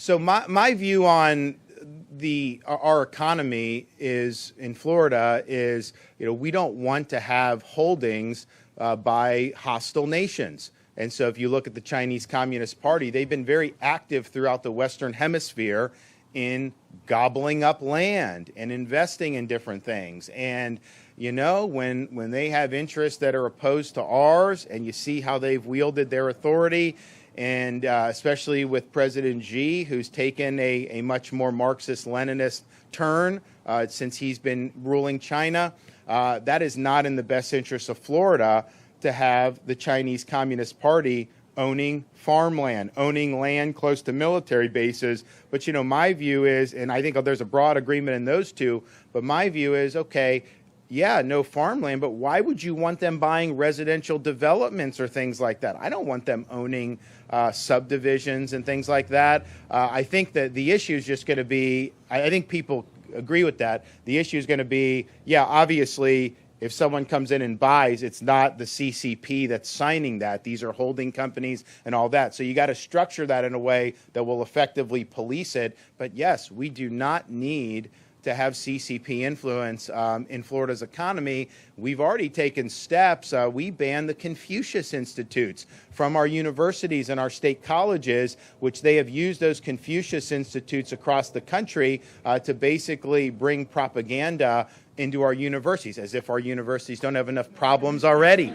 So my view on our economy is in Florida is, we don't want to have holdings by hostile nations. And so if you look at the Chinese Communist Party, they've been very active throughout the Western Hemisphere in gobbling up land and investing in different things. And, when they have interests that are opposed to ours, and you see how they've wielded their authority, and especially with President Xi, who's taken a much more Marxist-Leninist turn since he's been ruling China, that is not in the best interest of Florida to have the Chinese Communist Party owning farmland, owning land close to military bases. But, my view is, and I think there's a broad agreement in those two, but my view is, okay, yeah, no farmland, but why would you want them buying residential developments or things like that? I don't want them owning subdivisions and things like that. I think that the issue is just going to be, I think people agree with that. The issue is going to be, yeah, obviously, if someone comes in and buys, it's not the CCP that's signing that. These are holding companies and all that. So you got to structure that in a way that will effectively police it. But yes, we do not need to have CCP influence in Florida's economy. We've already taken steps. We banned the Confucius Institutes from our universities and our state colleges, which they have used those Confucius Institutes across the country to basically bring propaganda into our universities, as if our universities don't have enough problems already.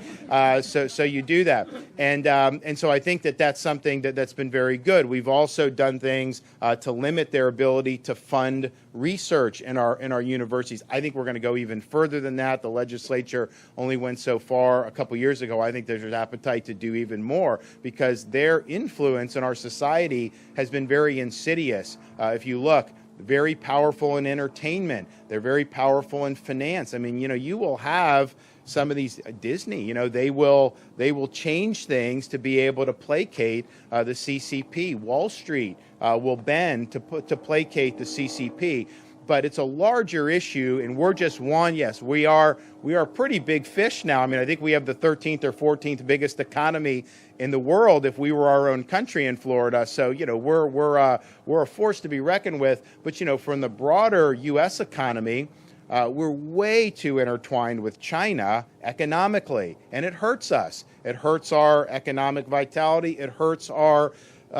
So you do that. And so I think that that's something that's been very good. We've also done things to limit their ability to fund research in our universities. I think we're going to go even further than that. The legislature only went so far a couple years ago. I think there's an appetite to do even more because their influence in our society has been very insidious. If you look, very powerful in entertainment. They're very powerful in finance. I mean, you will have some of these Disney, they will change things to be able to placate the CCP. Wall Street will bend to placate the CCP. But it's a larger issue, and we're just one. Yes, we are a pretty big fish now. I mean, I think we have the 13th or 14th biggest economy in the world if we were our own country in Florida. So, we're a force to be reckoned with. But, from the broader U.S. economy, we're way too intertwined with China economically, and it hurts us. It hurts our economic vitality. It hurts our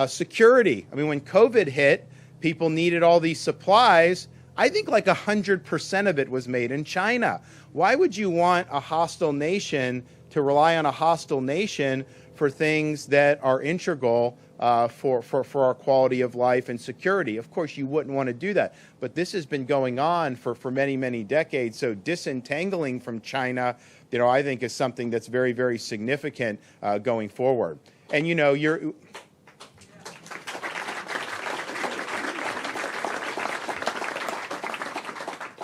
security. I mean, when COVID hit, people needed all these supplies. I think like 100% of it was made in China. Why would you want a hostile nation to rely on a hostile nation for things that are integral for our quality of life and security? Of course, you wouldn't want to do that. But this has been going on for many, many decades. So disentangling from China, I think is something that's very, very significant going forward. And,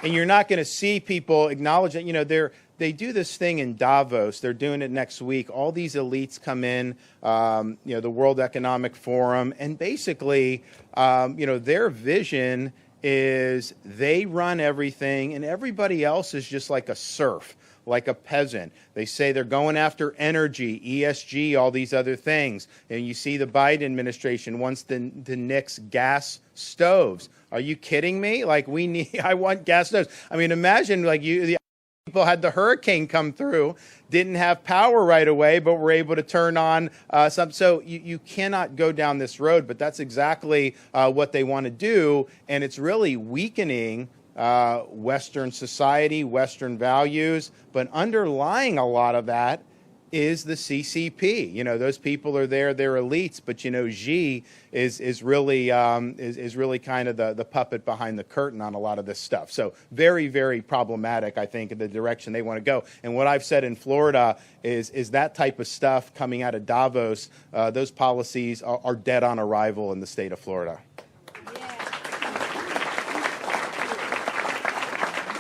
And you're not going to see people acknowledge that, they do this thing in Davos. They're doing it next week. All these elites come in, the World Economic Forum, and basically, their vision is they run everything and everybody else is just like a serf, like a peasant. They say they're going after energy, ESG, all these other things. And you see the Biden administration wants to nix gas stoves. Are you kidding me? I want gas stoves. I mean, imagine the people had the hurricane come through, didn't have power right away, but were able to turn on some. So you cannot go down this road, but that's exactly what they want to do. And it's really weakening Western society, Western values. But underlying a lot of that is the CCP. Those people are there, they're elites, but Xi is really kind of the puppet behind the curtain on a lot of this stuff. So very, very problematic, I think, in the direction they want to go. And what I've said in Florida is that type of stuff coming out of Davos, those policies are dead on arrival in the state of Florida.